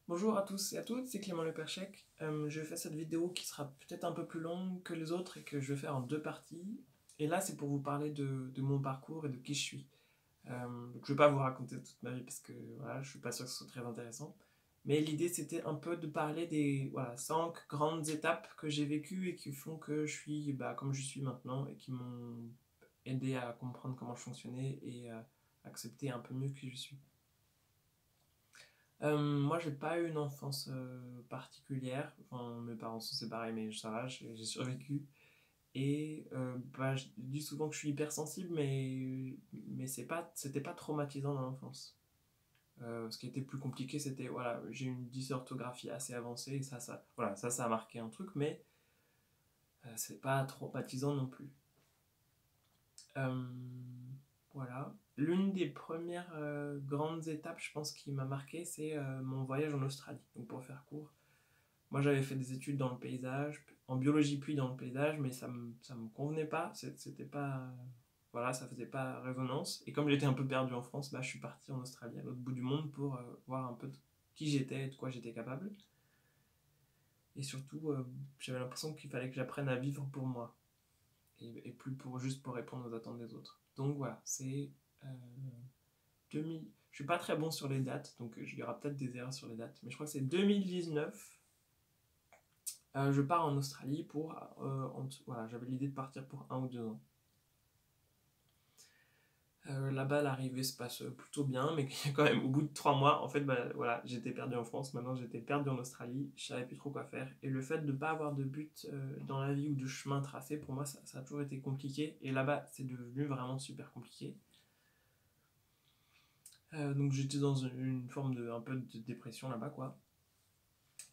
Bonjour à tous et à toutes, c'est Clément Le Perchec. Je fais cette vidéo qui sera peut-être un peu plus longue que les autres et que je vais faire en deux parties. Et là, c'est pour vous parler de mon parcours et de qui je suis. Donc je ne vais pas vous raconter toute ma vie parce que voilà, je suis pas sûr que ce soit très intéressant. Mais l'idée, c'était un peu de parler des 5 grandes étapes que j'ai vécues et qui font que je suis comme je suis maintenant et qui m'ont aidé à comprendre comment je fonctionnais et à accepter un peu mieux qui je suis. Moi, j'ai pas eu une enfance particulière. Enfin, mes parents sont séparés, mais ça va, j'ai survécu. Et je dis souvent que je suis hypersensible, mais c'était pas traumatisant dans l'enfance. Ce qui était plus compliqué, c'était, voilà, j'ai une dysorthographie assez avancée, et ça a marqué un truc, mais c'est pas traumatisant non plus. Euh, voilà. L'une des premières grandes étapes, je pense, qui m'a marqué, c'est mon voyage en Australie. Donc, pour faire court, moi, j'avais fait des études dans le paysage, en biologie puis dans le paysage, mais ça me convenait pas. C'était pas. Voilà, ça faisait pas résonance. Et comme j'étais un peu perdu en France, je suis parti en Australie, à l'autre bout du monde, pour voir un peu qui j'étais et de quoi j'étais capable. Et surtout, j'avais l'impression qu'il fallait que j'apprenne à vivre pour moi. Et plus pour juste pour répondre aux attentes des autres. Donc voilà, c'est 2000. Je suis pas très bon sur les dates, donc il y aura peut-être des erreurs sur les dates, mais je crois que c'est 2019. Je pars en Australie pour. Voilà, j'avais l'idée de partir pour 1 ou 2 ans. Là-bas, l'arrivée se passe plutôt bien, mais quand même, au bout de 3 mois, en fait, voilà, j'étais perdu en France, maintenant j'étais perdu en Australie, je savais plus trop quoi faire. Et le fait de ne pas avoir de but dans la vie ou de chemin tracé, pour moi, ça a toujours été compliqué. Et là-bas, c'est devenu vraiment super compliqué. Donc j'étais dans une forme de un peu de dépression là-bas, quoi.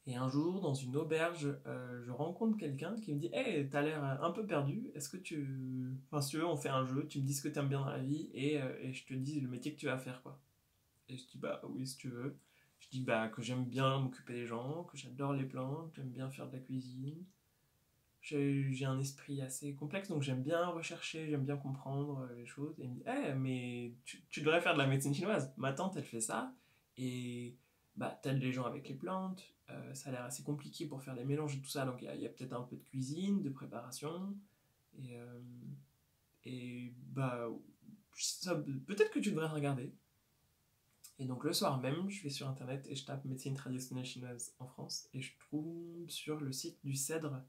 Et un jour, dans une auberge, je rencontre quelqu'un qui me dit: Hey, t'as l'air un peu perdu, est-ce que tu. Enfin, si tu veux, on fait un jeu, tu me dis ce que t'aimes bien dans la vie et je te dis le métier que tu vas faire, quoi. Et je dis: Bah oui, si tu veux. Je dis que j'aime bien m'occuper des gens, que j'adore les plantes, j'aime bien faire de la cuisine. J'ai un esprit assez complexe, donc j'aime bien rechercher, j'aime bien comprendre les choses. Et il me dit: mais tu devrais faire de la médecine chinoise. Ma tante, elle fait ça. Et t'aides les gens avec les plantes. Ça a l'air assez compliqué pour faire des mélanges et tout ça. Donc il y a peut-être un peu de cuisine, de préparation. Et, euh, et peut-être que tu devrais regarder. Et donc le soir même, je vais sur internet et je tape médecine traditionnelle chinoise en France. Et je trouve sur le site du CEDRE.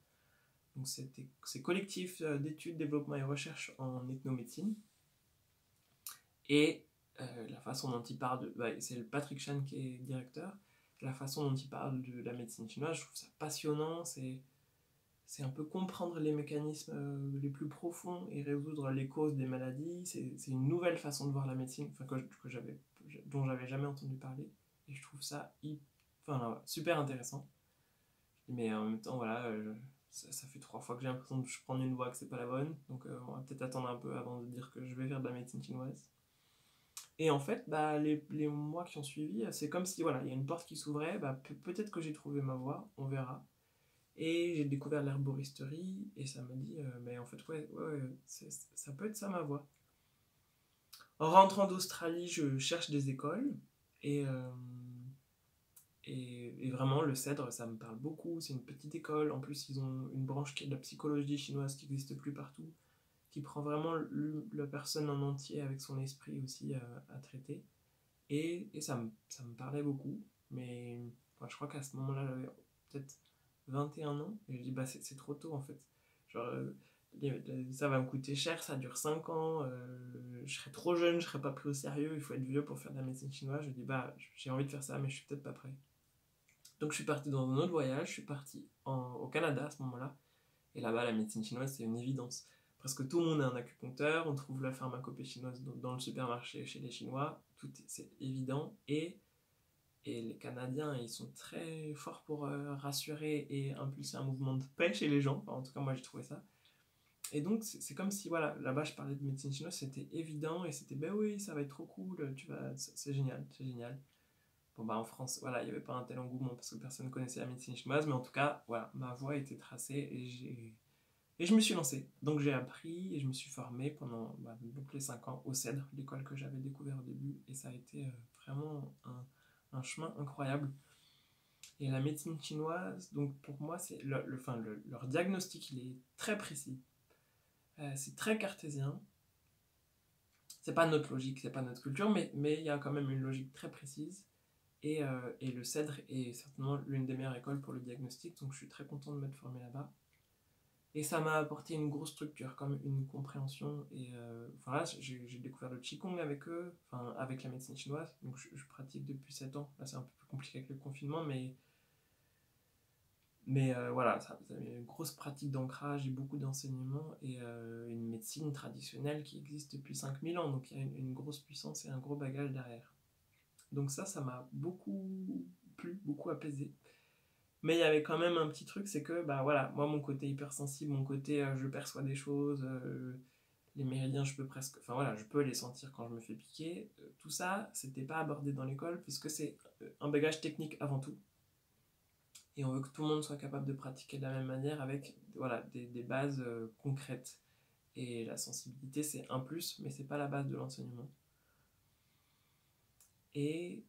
Donc c'est collectif d'études, développement et recherche en ethnomédecine. Et la façon dont il parle c'est le Patrick Chan qui est directeur. La façon dont il parle de la médecine chinoise, je trouve ça passionnant. C'est un peu comprendre les mécanismes les plus profonds et résoudre les causes des maladies. C'est une nouvelle façon de voir la médecine, enfin, dont j'avais jamais entendu parler. Et je trouve ça super intéressant. Mais en même temps, voilà, ça fait 3 fois que j'ai l'impression que je prends une voie que c'est pas la bonne. Donc on va peut-être attendre un peu avant de dire que je vais faire de la médecine chinoise. Et en fait, les mois qui ont suivi, c'est comme si voilà, il y a une porte qui s'ouvrait. Peut-être que j'ai trouvé ma voie, on verra. Et j'ai découvert l'herboristerie et ça m'a dit, mais en fait, ouais, ça peut être ça ma voie. En rentrant d'Australie, je cherche des écoles et, euh, et vraiment, le CEDRE, ça me parle beaucoup. C'est une petite école. En plus, ils ont une branche qui est de la psychologie chinoise qui n'existe plus partout, qui prend vraiment la personne en entier avec son esprit aussi à traiter. Et ça me parlait beaucoup. Mais je crois qu'à ce moment-là, j'avais peut-être 21 ans. Et je dis, c'est trop tôt en fait. Genre, ça va me coûter cher, ça dure 5 ans. Je serai trop jeune, je serai pas pris au sérieux. Il faut être vieux pour faire de la médecine chinoise. Je dis, j'ai envie de faire ça, mais je suis peut-être pas prêt. Donc je suis parti dans un autre voyage, je suis parti au Canada à ce moment-là. Et là-bas, la médecine chinoise, c'est une évidence. Presque tout le monde est un acupuncteur, on trouve la pharmacopée chinoise dans le supermarché chez les Chinois, c'est évident. Et les Canadiens, ils sont très forts pour rassurer et impulser un mouvement de paix chez les gens. Enfin, en tout cas, moi, j'ai trouvé ça. Et donc, c'est comme si, voilà, là-bas, je parlais de médecine chinoise, c'était évident et c'était, ben oui, ça va être trop cool, c'est génial, c'est génial. Bon, en France, voilà, il n'y avait pas un tel engouement parce que personne ne connaissait la médecine chinoise, mais en tout cas, voilà, ma voie était tracée et je me suis lancé. Donc j'ai appris et je me suis formé pendant donc les 5 ans au CEDRE, l'école que j'avais découvert au début, et ça a été vraiment un chemin incroyable. Et la médecine chinoise, donc pour moi, c'est leur diagnostic, il est très précis. C'est très cartésien. C'est pas notre logique, c'est pas notre culture, mais il y a quand même une logique très précise. Et le CEDRE est certainement l'une des meilleures écoles pour le diagnostic, donc je suis très content de m'être formé là-bas. Et ça m'a apporté une grosse structure, comme une compréhension. Et voilà, j'ai découvert le Qigong avec eux, enfin avec la médecine chinoise. Donc je pratique depuis 7 ans. Là, c'est un peu plus compliqué avec le confinement, mais voilà, ça a une grosse pratique d'ancrage et beaucoup d'enseignements. Et une médecine traditionnelle qui existe depuis 5000 ans. Donc il y a une grosse puissance et un gros bagage derrière. Donc ça m'a beaucoup plu, beaucoup apaisé. Mais il y avait quand même un petit truc, c'est que, bah voilà, moi, mon côté hypersensible, mon côté je perçois des choses, les méridiens, je peux presque, enfin voilà, je peux les sentir quand je me fais piquer. Tout ça, c'était pas abordé dans l'école, puisque c'est un bagage technique avant tout. Et on veut que tout le monde soit capable de pratiquer de la même manière avec voilà, des bases concrètes. Et la sensibilité, c'est un plus, mais c'est pas la base de l'enseignement. Et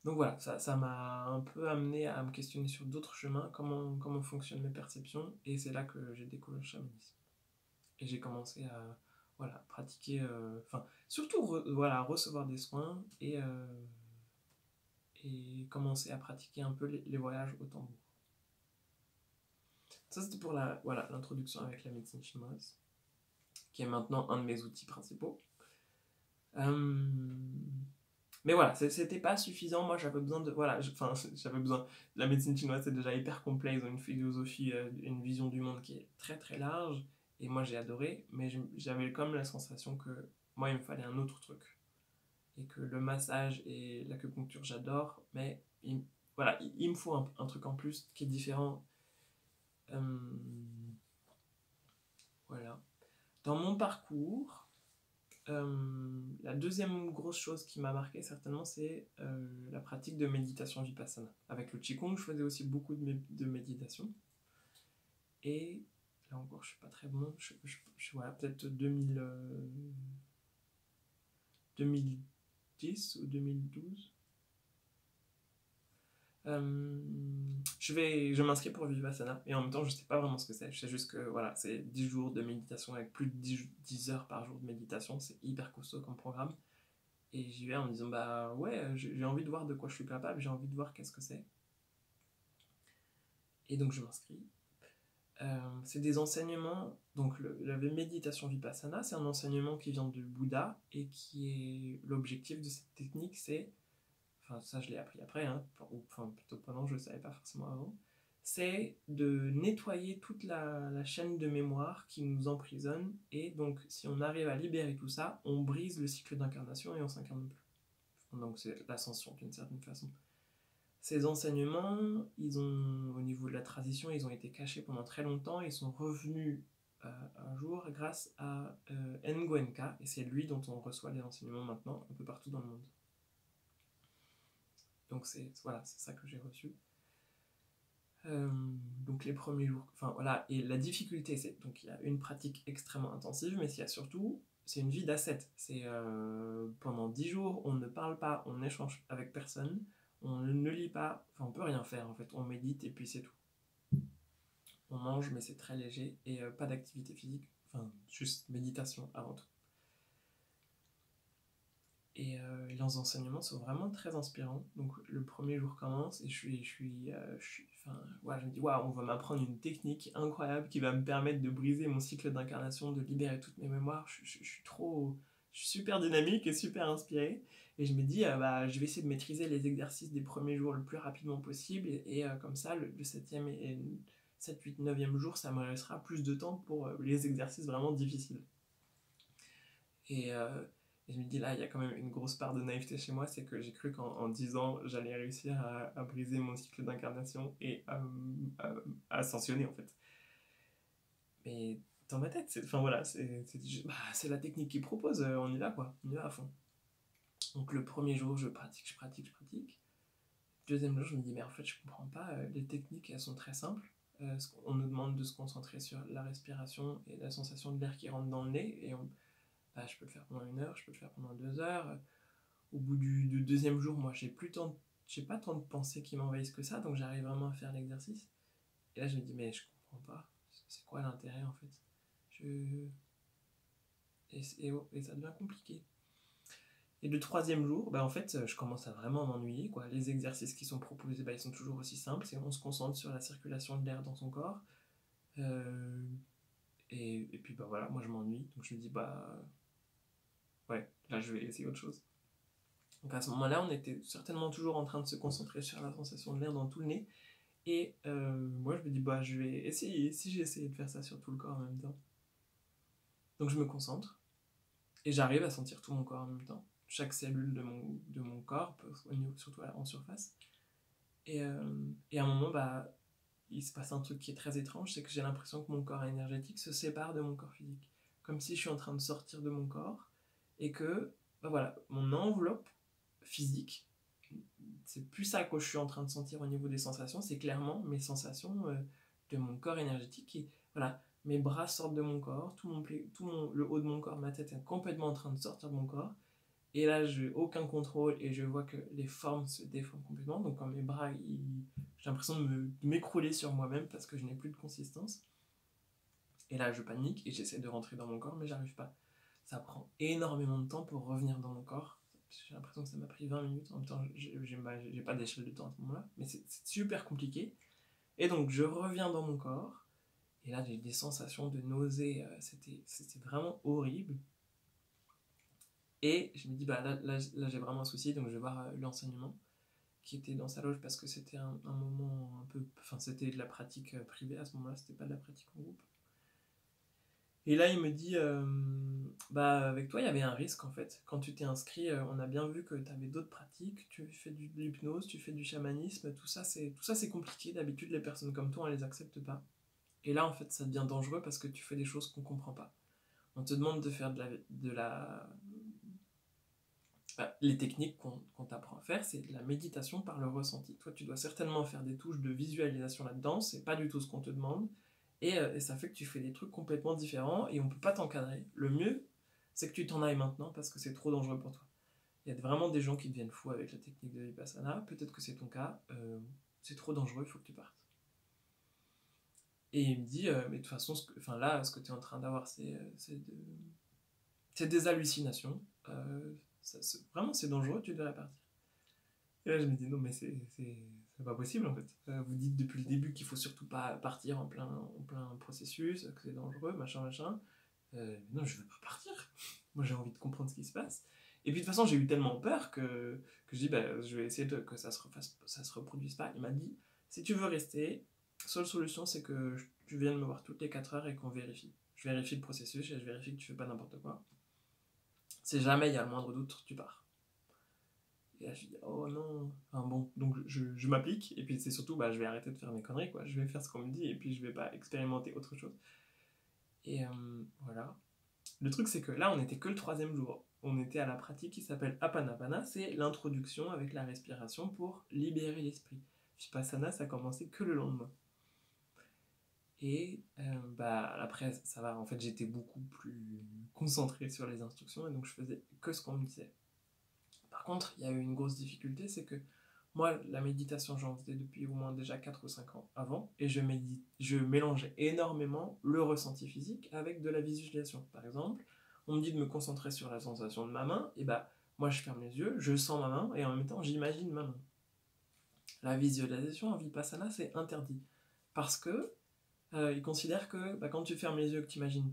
donc voilà, ça m'a un peu amené à me questionner sur d'autres chemins, comment fonctionnent mes perceptions, et c'est là que j'ai découvert le chamanisme. Et j'ai commencé à voilà, pratiquer, surtout voilà, recevoir des soins et commencer à pratiquer un peu les voyages au tambour. Ça c'était pour voilà, l'introduction avec la médecine chinoise, qui est maintenant un de mes outils principaux. Mais voilà, c'était pas suffisant. Moi, j'avais besoin de. Voilà, j'avais besoin. La médecine chinoise, c'est déjà hyper complet. Ils ont une philosophie, une vision du monde qui est très très large. Et moi, j'ai adoré. Mais j'avais comme la sensation que moi, il me fallait un autre truc. Et que le massage et l'acupuncture, j'adore. Mais voilà, il me faut un truc en plus qui est différent. Voilà. Dans mon parcours. La deuxième grosse chose qui m'a marqué certainement, c'est la pratique de méditation vipassana. Avec le Qigong, je faisais aussi beaucoup de méditation. Et là encore, je suis pas très bon. Voilà, peut-être 2010 ou 2012. Je m'inscris pour Vipassana et en même temps je sais pas vraiment ce que c'est. Je sais juste que voilà, c'est 10 jours de méditation avec plus de 10 heures par jour de méditation. C'est hyper costaud comme programme. Et j'y vais en me disant, bah ouais, j'ai envie de voir de quoi je suis capable, j'ai envie de voir qu'est-ce que c'est. Et donc je m'inscris. C'est des enseignements, donc la méditation vipassana, c'est un enseignement qui vient du Bouddha et qui est l'objectif de cette technique, c'est, enfin ça je l'ai appris après, hein, enfin plutôt pendant, je ne le savais pas forcément avant, c'est de nettoyer toute la chaîne de mémoire qui nous emprisonne, et donc si on arrive à libérer tout ça, on brise le cycle d'incarnation et on s'incarne plus. Donc c'est l'ascension d'une certaine façon. Ces enseignements, au niveau de la tradition, ils ont été cachés pendant très longtemps, ils sont revenus un jour grâce à Nguyenka, et c'est lui dont on reçoit les enseignements maintenant un peu partout dans le monde. Donc c'est ça que j'ai reçu. Donc les premiers jours, enfin voilà, et la difficulté, c'est donc il y a une pratique extrêmement intensive, mais il y a surtout, c'est une vie d'ascète. C'est pendant 10 jours, on ne parle pas, on n'échange avec personne, on ne lit pas, enfin on peut rien faire en fait, on médite et puis c'est tout. On mange mais c'est très léger et pas d'activité physique, enfin juste méditation avant tout. Et les enseignements sont vraiment très inspirants. Donc le premier jour commence et je me dis waouh, on va m'apprendre une technique incroyable qui va me permettre de briser mon cycle d'incarnation, de libérer toutes mes mémoires. Je suis super dynamique et super inspiré. Et je me dis je vais essayer de maîtriser les exercices des premiers jours le plus rapidement possible et comme ça le 7e et 7, 8, 9e jour, ça me laissera plus de temps pour les exercices vraiment difficiles. Et je me dis là, il y a quand même une grosse part de naïveté chez moi, c'est que j'ai cru qu'en 10 ans, j'allais réussir à briser mon cycle d'incarnation et à ascensionner en fait. Mais dans ma tête, c'est la technique qu'ils proposent, on y va quoi, on y va à fond. Donc le premier jour, je pratique. Deuxième jour, je me dis mais en fait je comprends pas, les techniques elles sont très simples. On nous demande de se concentrer sur la respiration et la sensation de l'air qui rentre dans le nez et je peux le faire pendant 1 heure, je peux le faire pendant 2 heures. Au bout du deuxième jour, moi j'ai plus tant j'ai pas tant de pensées qui m'envahissent que ça, donc j'arrive vraiment à faire l'exercice. Et là, je me dis, mais je comprends pas. C'est quoi l'intérêt, en fait? Et ça devient compliqué. Et le troisième jour, bah, en fait, je commence à vraiment m'ennuyer, quoi. Les exercices qui sont proposés, bah, ils sont toujours aussi simples. On se concentre sur la circulation de l'air dans son corps. Euh, et puis, bah voilà, moi je m'ennuie. Donc je me dis, bah ouais, là je vais essayer autre chose. Donc à ce moment-là, on était certainement toujours en train de se concentrer sur la sensation de l'air dans tout le nez. Et moi, je me dis, bah, je vais essayer, si j'ai essayé de faire ça sur tout le corps en même temps. Donc, je me concentre et j'arrive à sentir tout mon corps en même temps. Chaque cellule de mon corps, surtout en surface. Et à un moment, bah, il se passe un truc qui est très étrange, c'est que j'ai l'impression que mon corps énergétique se sépare de mon corps physique. Comme si je suis en train de sortir de mon corps et que, bah voilà, mon enveloppe physique, c'est plus ça que je suis en train de sentir au niveau des sensations, c'est clairement mes sensations de mon corps énergétique qui, voilà, mes bras sortent de mon corps, le haut de mon corps, ma tête est complètement en train de sortir de mon corps, et là j'ai aucun contrôle et je vois que les formes se déforment complètement, donc quand mes bras, j'ai l'impression de m'écrouler sur moi-même parce que je n'ai plus de consistance, et là je panique et j'essaie de rentrer dans mon corps mais j'arrive pas. Ça prend énormément de temps pour revenir dans mon corps. J'ai l'impression que ça m'a pris 20 minutes. En même temps, j'ai pas d'échelle de temps à ce moment-là. Mais c'est super compliqué. Et donc, je reviens dans mon corps. Et là, j'ai des sensations de nausée. C'était vraiment horrible. Et je me dis, bah là j'ai vraiment un souci. Donc, je vais voir l'enseignement qui était dans sa loge parce que c'était un moment un peu. Enfin, c'était de la pratique privée à ce moment-là. C'était pas de la pratique en groupe. Et là, il me dit, bah avec toi, il y avait un risque en fait. Quand tu t'es inscrit, on a bien vu que tu avais d'autres pratiques, tu fais de l'hypnose, tu fais du chamanisme, tout ça c'est compliqué. D'habitude, les personnes comme toi, on les accepte pas. Et là, en fait, ça devient dangereux parce que tu fais des choses qu'on comprend pas. On te demande de faire les techniques qu'on t'apprend à faire, c'est de la méditation par le ressenti. Toi, tu dois certainement faire des touches de visualisation là-dedans, c'est pas du tout ce qu'on te demande. Et ça fait que tu fais des trucs complètement différents et on peut pas t'encadrer. Le mieux, c'est que tu t'en ailles maintenant parce que c'est trop dangereux pour toi. Il y a vraiment des gens qui deviennent fous avec la technique de Vipassana, peut-être que c'est ton cas, c'est trop dangereux, il faut que tu partes. Et il me dit, mais de toute façon, ce que tu es en train d'avoir, c'est des hallucinations. Vraiment, c'est dangereux, tu devrais partir. Et là, je me dis, non, mais c'est pas possible en fait. Vous dites depuis le début qu'il faut surtout pas partir en plein processus, que c'est dangereux, machin. Non, je veux pas partir. Moi, j'ai envie de comprendre ce qui se passe. Et puis de toute façon, j'ai eu tellement peur que je dis, bah, je vais essayer que ça se reproduise pas. Il m'a dit, si tu veux rester, seule solution, c'est que tu viennes me voir toutes les 4 heures et qu'on vérifie. Je vérifie le processus et je vérifie que tu fais pas n'importe quoi. Si jamais il y a le moindre doute, tu pars. Et là, je dis, oh non. Enfin bon, donc je m'applique, et puis c'est surtout, bah, je vais arrêter de faire mes conneries, quoi. Je vais faire ce qu'on me dit, et puis je vais pas expérimenter autre chose. Et voilà. Le truc, c'est que là, on n'était que le 3e jour. On était à la pratique qui s'appelle Apanapana, c'est l'introduction avec la respiration pour libérer l'esprit. Vipassana, ça commençait que le lendemain. Et bah, après, ça va. En fait, j'étais beaucoup plus concentré sur les instructions, et donc je faisais que ce qu'on me disait. Par contre, il y a eu une grosse difficulté, c'est que moi, la méditation, j'en faisais depuis au moins déjà 4 ou 5 ans avant, et je mélangeais énormément le ressenti physique avec de la visualisation. Par exemple, on me dit de me concentrer sur la sensation de ma main, et bah, moi je ferme les yeux, je sens ma main, et en même temps j'imagine ma main. La visualisation en Vipassana, c'est interdit. Parce que ils considèrent que bah, quand tu fermes les yeux et que tu imagines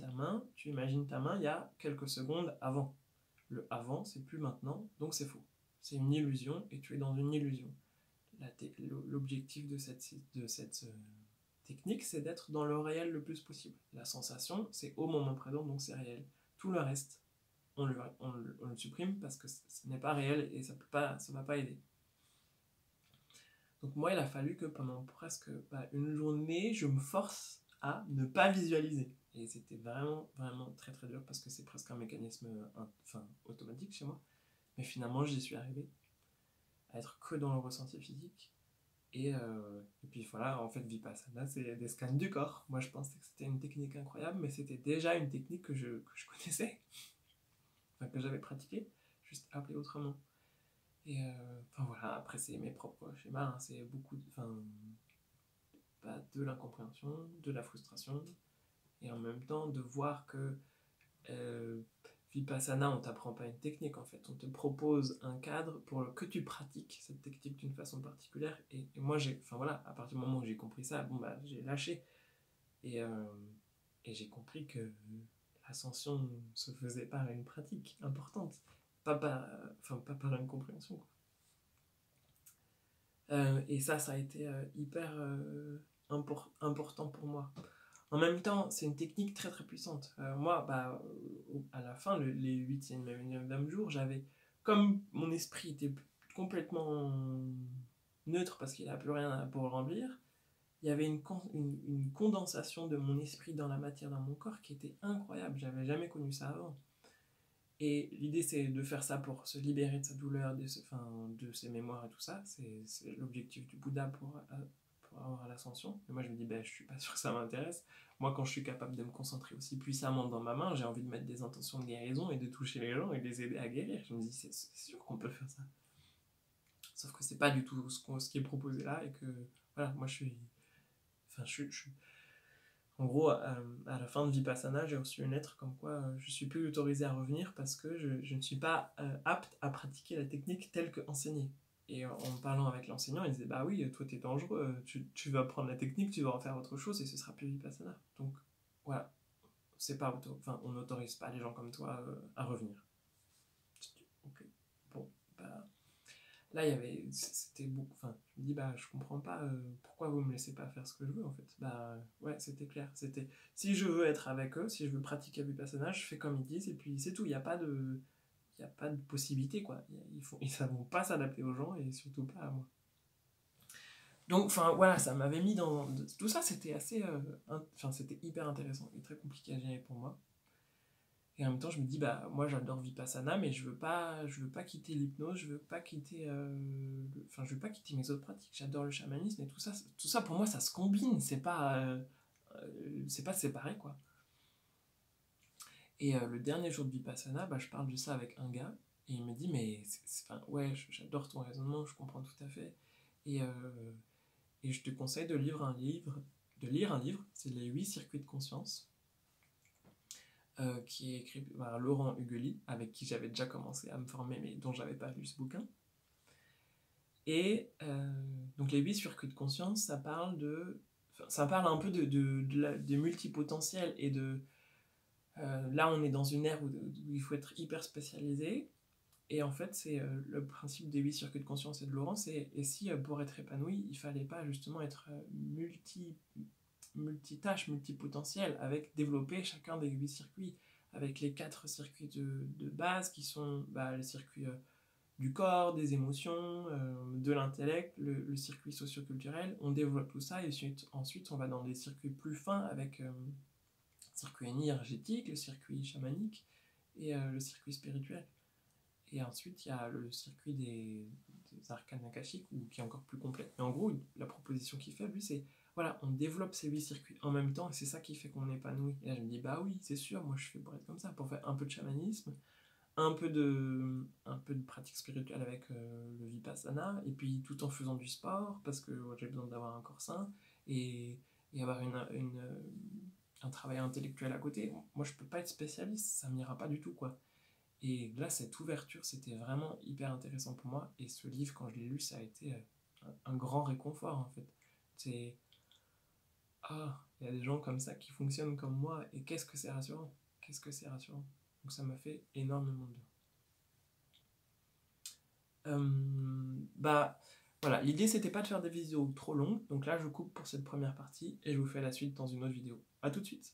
ta main il y a quelques secondes avant. Le avant, c'est plus maintenant, donc c'est faux. C'est une illusion et tu es dans une illusion. L'objectif de cette technique, c'est d'être dans le réel le plus possible. La sensation, c'est au moment présent, donc c'est réel. Tout le reste, on le supprime parce que ce n'est pas réel et ça ne va pas aider. Donc moi, il a fallu que pendant presque une journée, je me force à ne pas visualiser. Et c'était vraiment, vraiment très très dur parce que c'est presque un mécanisme automatique chez moi. Mais finalement, j'y suis arrivé à être que dans le ressenti physique. Et puis voilà, en fait, Vipassana, c'est des scans du corps. Moi, je pensais que c'était une technique incroyable, mais c'était déjà une technique que je connaissais, que j'avais pratiquée, juste appelée autrement. Et enfin voilà, après c'est mes propres schémas, hein, c'est beaucoup de l'incompréhension, de la frustration, et en même temps de voir que euh, Vipassana, on t'apprend pas une technique en fait, on te propose un cadre pour que tu pratiques cette technique d'une façon particulière. Et moi, enfin voilà, à partir du moment où j'ai compris ça, bon bah j'ai lâché et, euh, et j'ai compris que l'ascension se faisait par une pratique importante, pas par une compréhension. Quoi. Et ça a été hyper important pour moi. En même temps, c'est une technique très très puissante. Moi, à la fin, les 8e et 9e jours, j'avais, comme mon esprit était complètement neutre parce qu'il n'a plus rien pour remplir, il y avait une condensation de mon esprit dans la matière, dans mon corps, qui était incroyable. J'avais jamais connu ça avant. Et l'idée, c'est de faire ça pour se libérer de sa douleur, de ses mémoires et tout ça. C'est l'objectif du Bouddha pour avoir l'ascension. Et moi, je me dis, ben, je suis pas sûr que ça m'intéresse. Moi, quand je suis capable de me concentrer aussi puissamment dans ma main, j'ai envie de mettre des intentions de guérison et de toucher les gens et de les aider à guérir. Je me dis, c'est sûr qu'on peut faire ça. Sauf que c'est pas du tout ce qui est proposé là et que, voilà, moi, je suis... Enfin, en gros, à la fin de Vipassana, j'ai reçu une lettre comme quoi je suis plus autorisé à revenir parce que je ne suis pas apte à pratiquer la technique telle que enseignée. Et en parlant avec l'enseignant, il disait bah oui, toi t'es dangereux, tu vas apprendre la technique, tu vas en faire autre chose et ce sera plus Vipassana. Donc voilà, c'est pas on n'autorise pas les gens comme toi à revenir. Ok, bon, bah là, c'était beaucoup. Enfin, je me dis, bah, je comprends pas pourquoi vous me laissez pas faire ce que je veux en fait. Bah, ouais, c'était clair. C'était si je veux être avec eux, si je veux pratiquer Vipassana, je fais comme ils disent et puis c'est tout. Il y a pas de possibilité quoi. Ils savent pas s'adapter aux gens et surtout pas à moi. Donc, enfin, voilà, ça m'avait mis dans tout ça. C'était assez, c'était hyper intéressant et très compliqué à gérer pour moi. Et en même temps, je me dis, bah, moi j'adore Vipassana, mais je veux pas quitter l'hypnose, je veux pas quitter, je veux pas quitter mes autres pratiques. J'adore le chamanisme et tout ça pour moi, ça se combine, c'est pas séparé quoi. Et le dernier jour de Vipassana, bah, je parle de ça avec un gars, et il me dit, mais ouais, j'adore ton raisonnement, je comprends tout à fait. Et, je te conseille de lire un livre, c'est les 8 circuits de conscience. Qui est écrit par Laurent Hugeli, avec qui j'avais déjà commencé à me former, mais dont j'avais pas lu ce bouquin. Et donc les 8 circuits de conscience, ça parle un peu des multipotentiels et là on est dans une ère où il faut être hyper spécialisé. Et en fait, c'est le principe des 8 circuits de conscience et de Laurent, et si pour être épanoui, il fallait pas justement être multitâche, multipotentiel, avec développer chacun des 8 circuits, avec les 4 circuits de base qui sont les circuits du corps, des émotions, de l'intellect, le circuit socio-culturel. On développe tout ça et ensuite on va dans des circuits plus fins avec le circuit énergétique, le circuit chamanique et le circuit spirituel. Et ensuite il y a le circuit des arcanes akashiques qui est encore plus complet. Mais en gros, la proposition qu'il fait, lui, c'est voilà, on développe ces 8 circuits en même temps et c'est ça qui fait qu'on est épanoui. Et là, je me dis, bah oui, c'est sûr, moi je fais pour être comme ça, pour faire un peu de chamanisme, un peu de pratique spirituelle avec le Vipassana, et puis tout en faisant du sport, parce que j'ai besoin d'avoir un corps sain, et avoir un travail intellectuel à côté. Moi, je peux pas être spécialiste, ça m'ira pas du tout, quoi. Et là, cette ouverture, c'était vraiment hyper intéressant pour moi, et ce livre, quand je l'ai lu, ça a été un grand réconfort, en fait. C'est il y a des gens comme ça qui fonctionnent comme moi, et qu'est-ce que c'est rassurant. Qu'est-ce que c'est rassurant. Donc ça m'a fait énormément de bien. Voilà, l'idée c'était pas de faire des vidéos trop longues, donc là je coupe pour cette première partie, et je vous fais la suite dans une autre vidéo. A tout de suite.